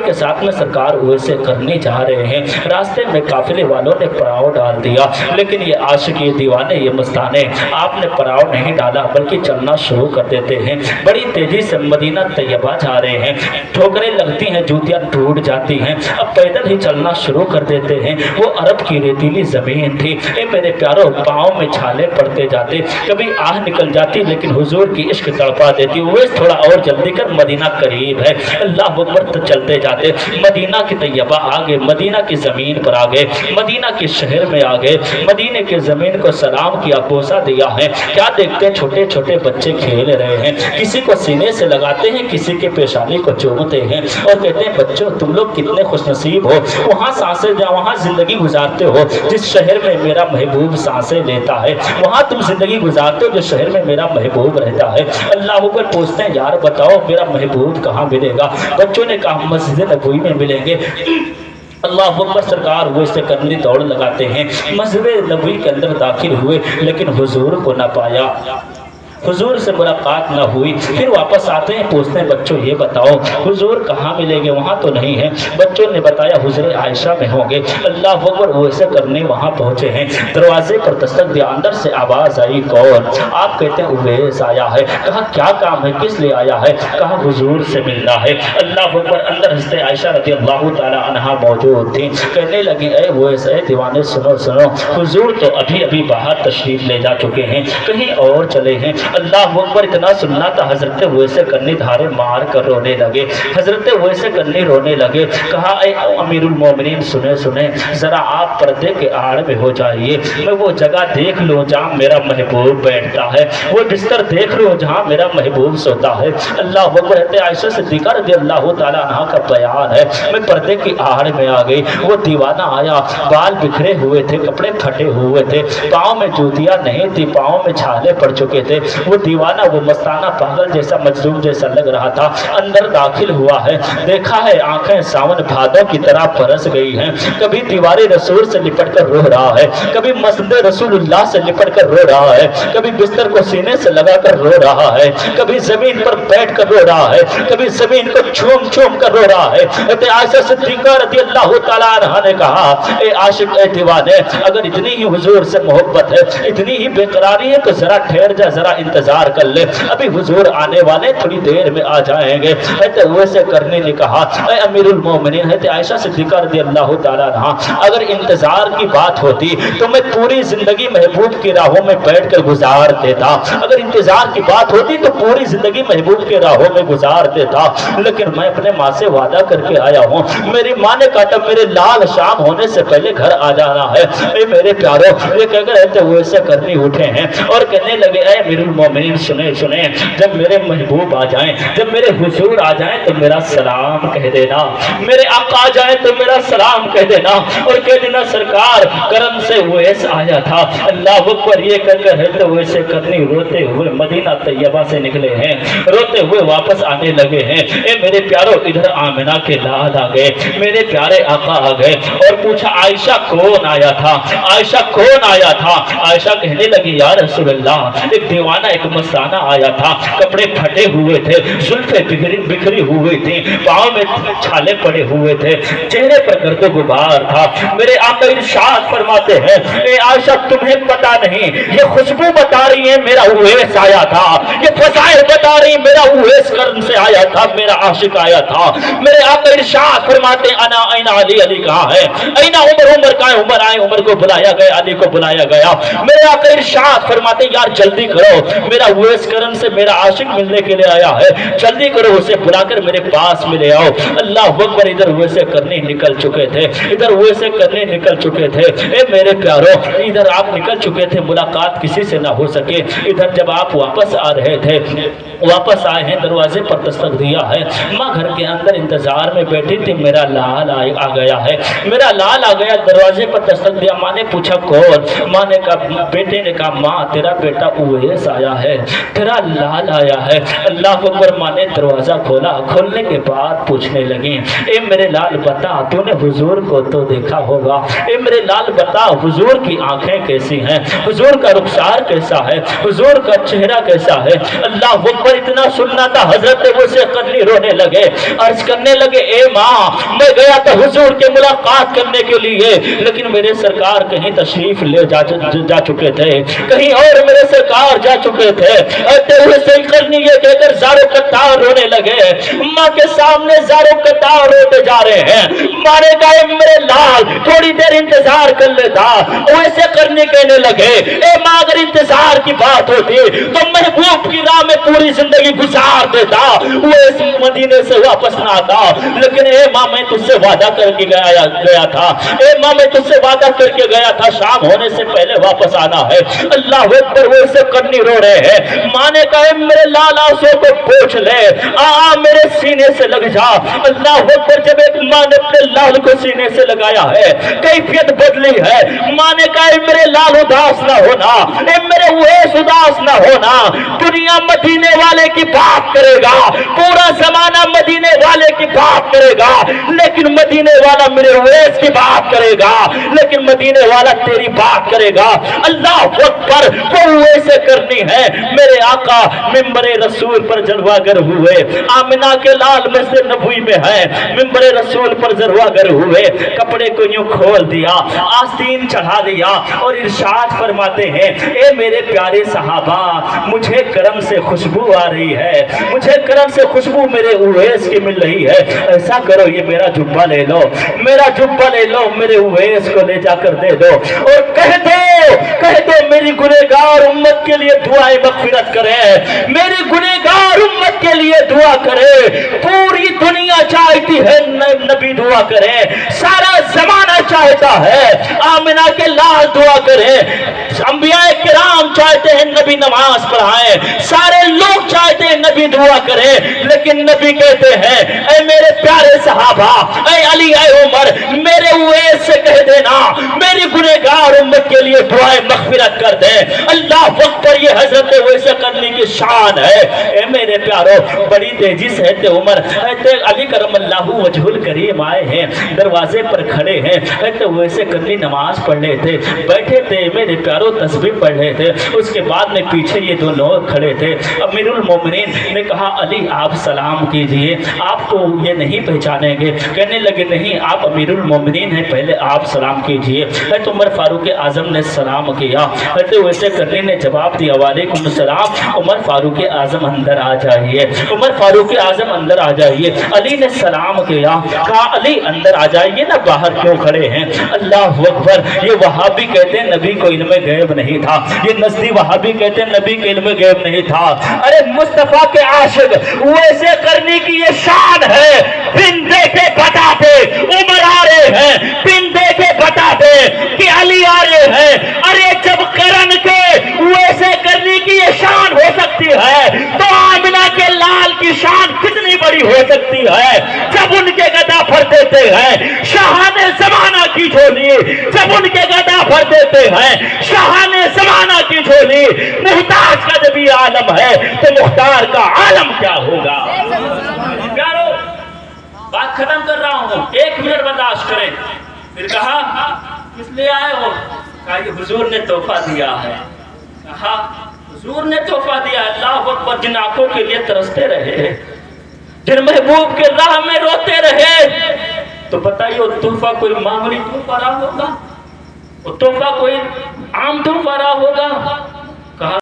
के साथ में सरकार वैसे करने जा रहे हैं। रास्ते में काफिले वालों ने पड़ाव डाल दिया, लेकिन ये आशिक, ये दीवाने, ये मस्ताने आपने पड़ाव नहीं डाला बल्कि चलना शुरू कर देते हैं। बड़ी तेजी से मदीना तैयबा जा रहे हैं। ठोकरें लगती हैं, जूतियां टूट जाती हैं। अब पैदल ही चलना शुरू कर देते हैं। वो अरब की रेतीली जमीन थी। ए मेरे प्यारों, पाँव में छाले पड़ते जाते, कभी आह निकल जाती, लेकिन हुजूर की इश्क तड़पा देती। वे थोड़ा और जल्दी कर, मदीना करीब है। अल्लाह अकबर, तो चलते जाते मदीना की तैयबा आ गए, मदीना की जमीन पर आ गए, मदीना के शहर में आ गए। मदीने की जमीन को सलाम किया, बोसा दिया है। क्या देखते हैं, छोटे छोटे बच्चे खेल रहे हैं। किसी को सीने से लगाते हैं, किसी के पेशानी को चूमते हैं और कहते हैं बच्चों तुम लोग कितने खुशनसीब हो, वहाँ सांसें वहाँ जिंदगी गुजारते हो जिस शहर में मेरा महबूब सांसें लेता है, वहाँ तुम जिंदगी गुजारते हो जो शहर में मेरा महबूब रहता है। अल्लाह अकबर, पूछते हैं यार बताओ मेरा महबूब कहाँ मिलेगा? बच्चों ने कहा मस्जिद नबवी में मिलेंगे। अल्लाह अकबर, सरकार वैसे करनी दौड़ लगाते हैं। मस्जिद नबवी के अंदर दाखिल हुए, लेकिन हुजूर को न पाया, हुजूर से मुलाकात न हुई। फिर वापस आते हैं, पूछते हैं बच्चों ये बताओ हुजूर कहाँ मिलेंगे? वहाँ तो नहीं है। बच्चों ने बताया हुजूर आयशा में होंगे। अल्लाह अकबर, वैसे करने वहाँ पहुँचे हैं। दरवाजे पर दस्तक दिया, अंदर से आवाज़ आई कौन? आप कहते हैं उवैस आया है। कहा क्या काम है, किस लिए आया है? कहा हुजूर से मिलना है। अल्लाह अकबर, अंदर हंसते आयशा रज़ियल्लाहु ताला अन्हा मौजूद थी। कहने लगी ऐ उवैस, ऐ दीवाने सुनो सुनो, हुजूर तो अभी अभी बाहर तशरीफ ले जा चुके हैं, कहीं और चले हैं। अल्लाह अकबर, इतना सुनना था हजरत वैसे करनी धारे मार कर रोने लगे। हजरत वैसे करनी रोने लगे। कहा ऐ अमीरुल मोमिनीन, सुने सुने, जरा आप पर्दे के आड़ में हो जाइए, मैं वो जगह देख लूँ जहाँ मेरा महबूब बैठता है, वो बिस्तर देख लूँ जहाँ मेरा महबूब सोता है। अल्लाह अकबर, आयशा सिद्दीक़ा रज़ियल्लाहु ताला अन्हा का बयान है। मैं पर्दे की आड़ में आ गई, वो दीवाना आया, बाल बिखरे हुए थे, कपड़े फटे हुए थे, पाँव में जूतियाँ नहीं थी, पाँव में छाले पड़ चुके थे। वो दीवाना, वो मस्ताना, पागल जैसा, मजलूम जैसा लग रहा था। अंदर दाखिल हुआ है, देखा है आंखें सावन भादों की तरह बरस गई हैं। कभी दीवारे रसूल से लिपट कर रो रहा है, कभी मस्जिद रसूलुल्लाह से लिपट कर रो रहा है, कभी बिस्तर को सीने से लगाकर रो रहा है, कभी जमीन पर बैठ कर रो रहा है, कभी जमीन को छूम छूम कर रो रहा है। आयशा सिद्दीक़ा रज़ियल्लाहु ताला अन्हा ने कहा ए आशिक, ए दीवाने, अगर इतनी ही हुजूर से मोहब्बत है, इतनी ही बेकरारी है तो जरा ठहर जा, जरा इंतजार कर ले, अभी हुजूर आने वाले, थोड़ी देर में आ जाएंगे। वैसे करने ने कहा ऐ अमीरुल मोमिनीन, है आयशा सिद्दीक़ा रज़ियल्लाहु ताला अन्हा, अगर इंतजार की बात होती तो मैं पूरी जिंदगी महबूब की राहों में बैठकर गुजार देता। अगर इंतजार की बात होती तो पूरी जिंदगी महबूब के राहों में गुजार देता, लेकिन मैं अपने माँ से वादा करके आया हूँ, मेरी माँ ने कहा मेरे लाल शाम होने से पहले घर आ जाना है। ए मेरे प्यारो, ये कहकर रहते हुए से करनी उठे हैं और कहने लगे ऐ अमीरुल मोमिनीन, सुने सुने, जब मेरे महबूब आ जाएं, जब मेरे हुजूर आ जाएं तो मेरा सलाम कह देना, मेरे आका आ जाए तो मेरा सलाम कह देना और कह देना सरकार करम से उवैस आया था। अल्लाह अकबर, ये कहकर रहते हुए से करनी रोते हुए मदीना तैयबा से निकले हैं, रोते हुए वापस आने लगे हैं। ए मेरे प्यारो, इधर आमिना के लाल आ गए, मेरे प्यारे आका आ गए और पूछा आयशा कौन आया था, आयशा कौन आया था? आयशा कहने लगी या रसूल अल्लाह, एक दीवाना, एक मस्ताना आया था, कपड़े फटे हुए थे, जुल्फे बिखरी हुई थी, पाँव में छाले पड़े हुए थे, चेहरे पर गर्द गुबार था। मेरे आका इरशाद फरमाते हैं ए आयशा, तुम्हें पता नहीं, ये खुशबू बता रही है मेरा उवैस आया था, ये फज़ाइल बता रही मेरा उवैस कर्म से आया था, मेरा आशिक आया था। मेरे आका इरशाद फरमाते हैं अना ऐना अली, अली कहाँ है? ऐना उमर, उमर कहाँ है? उमर आए, उमर को बुलाया गया, अली को बुलाया गया। मेरे आका इरशाद फरमाते यार जल्दी करो, मेरा उवैस कर्म से मेरा आशिक मिलने के लिए आया है, जल्दी करो, उसे बुलाकर मेरे पास में ले आओ। अल्लाह अकबर, इधर वैसे करने निकल चुके थे, इधर वैसे करने निकल चुके थे। ए मेरे प्यारो, इधर आप निकल चुके थे, मुलाकात किसी से ना हो सके। इधर जब आप वापस आ रहे थे, वापस आए हैं, दरवाजे पर दस्तक दिया है, माँ घर के अंदर इंतजार में बैठी थी, मेरा लाल आ गया है, मेरा लाल आ गया। दरवाजे पर दस्तक दिया, माँ ने पूछा कौन? माँ ने कहा, बेटे ने कहा माँ तेरा बेटा उवैस आया आया है, तेरा लाल आया है। अल्लाह अकबर। माँ ने दरवाजा खोला, खोलने के बाद पूछने लगी, ए मेरे लाल बता, तूने हुजूर को तो देखा होगा, ए मेरे लाल बता हुजूर की आंखें कैसी हैं, हुजूर का रुखसार कैसा है, हुजूर का चेहरा कैसा है। अल्लाह अकबर। इतना सुनना था, हजरत वैसे करनी रोने लगे, अर्ज करने लगे, ए माँ मैं गया था हुजूर के मुलाकात करने के लिए, लेकिन मेरे सरकार कहीं तशरीफ ले जा चुके थे, कहीं और मेरे सरकार जा चुके थे। करनी ये कहकर ज़ारो कतार रोने लगे। माँ के सामने ज़ारो कतार रोते जा रहे हैं। माँ ने कहा, मेरे लाल थोड़ी देर इंतजार कर लेता। वैसे करने कहने लगे, ए माँ अगर इंतजार की बात होती तो महबूब की राह में पूरी जिंदगी गुजार देता, वो इस मदीने से वापस ना आता। लेकिन ए माँ मैं तुझसे वादा करके गया था, ए माँ मैं तुझसे वादा करके गया था, शाम होने से पहले वापस आना है। अल्लाह अकबर। वो इसे करनी रो रहे हैं। माँ ने कहा, मेरे लाल आंसू को पोंछ ले, मेरे सीने से लग जा। अल्लाह अकबर। जब एक माँ ने अपने लाल को सीने से लगाया है, कैफियत बदली है। माँ ने कहा, मेरे लाल उदास ना होना, मेरे उवैस उदास ना होना। दुनिया मदीने वाले की बात करेगा, पूरा जमाना मदीने वाले की बात करेगा, लेकिन मदीने वाला मेरे उवैस की बात करेगा, लेकिन मदीने वाला तेरी बात करेगा। अल्लाह अकबर। वो ऐसे करनी है। मेरे आका मिंबरे रसूल पर जलवागर हुए, आमिना के लाल मस्जिद नबवी में है, मिंबरे रसूल पर जलवागर हुए, कपड़े को यूं खोल दिया, आस्तीन चढ़ा दिया और इरशाद फरमाते हैं, ए मेरे प्यारे सहाबा मुझे करम से खुशबू आ रही है, मुझे करम से खुशबू मेरे उवैस की मिल रही है। ऐसा करो ये मेरा जुब्बा ले लो, मेरा जुब्बा ले लो, मेरे उवैस को ले जाकर दे दो और कह दो मेरी गुनहगार उम्मत के लिए दुआएं मगफिरत करे, मेरी गुनहगार उम्मत के लिए दुआ करे। पूरी दुनिया चाहती है नबी दुआ करे, सारा जमाना चाहता है आमिना के लाल दुआ करे, अंबिया किराम चाहते हैं नबी नमाज पढ़ाए, सारे लोग चाहते हैं नबी दुआ करे, लेकिन नबी कहते हैं, ऐ मेरे प्यारे सहाबा, ऐ अली, ऐ उमर, मेरे उवैस से कह देना मेरी गुनहगार उम्मत के लिए दुआएं मगफिरत कर दे। अल्लाह अकबर। ये हजरत वैसे करने की शान है। ए मेरे प्यारो, बड़ी तेजी से उमर अली करमल्लाहु वजहुल करीम आए हैं, दरवाजे पर खड़े हैं। तो वैसे करनी नमाज पढ़ रहे थे, बैठे थे मेरे प्यारो, तस्बीह पढ़ रहे थे। उसके बाद में पीछे ये दो लोग खड़े थे। अमीरुल मोमिनीन ने कहा, अली आप सलाम कीजिए, आपको ये नहीं पहचानेंगे। कहने लगे, नहीं आप अमीरुल मोमिनीन हैं, पहले आप सलाम कीजिए। तो उमर फारूक आजम ने सलाम किया। तो वैसे करने ने जवाब दिया, वालेकुम सलाम। उमर फारूक आजम अंदर आ जाइए, उमर फारूक आजम अंदर आ जाइए। अली ने सलाम किया, कहा अली अंदर आ जाइए ना, बाहर क्यों खड़े हैं। अल्लाह अकबर। ये वहाबी कहते हैं नबी को इल्म गैब नहीं था, ये नजदी वहाबी कहते हैं नबी के इल्म गैब नहीं था। अरे मुस्तफा के आशिक वैसे करने की ये शान है, बिन देखे बताते उमर आ रहे हैं, बिन देखे बताते कि अली आ रहे हैं। अरे जब करन के वैसे करने की ये शान हो सकती है, तो आमिना के लाल की शान कितनी बड़ी हो सकती है। जब उनके गदा भर देते हैं शाहाने जमाना की झोली, जब उनके गदा भर देते हैं शाहाने जमाना की झोली, मुहताज का जब ये आलम है तो मुख्तार का आलम क्या होगा। प्यारो, बात खत्म कर रहा हूं, 1 मिनट बर्दाश्त करें। फिर कहा, किस लिए आए हो। कहा, ये हुजूर ने तोहफा दिया है। कहा, हुजूर ने तोहफा दिया। अल्लाह अकबर। जिन आंखों के लिए तरसते रहे, जिन महबूब के राह में रोते रहे, तो बताइए वो तोहफा कोई मामूली तोहफा रहा होगा, वो तोहफा कोई आम तोहफा रहा होगा।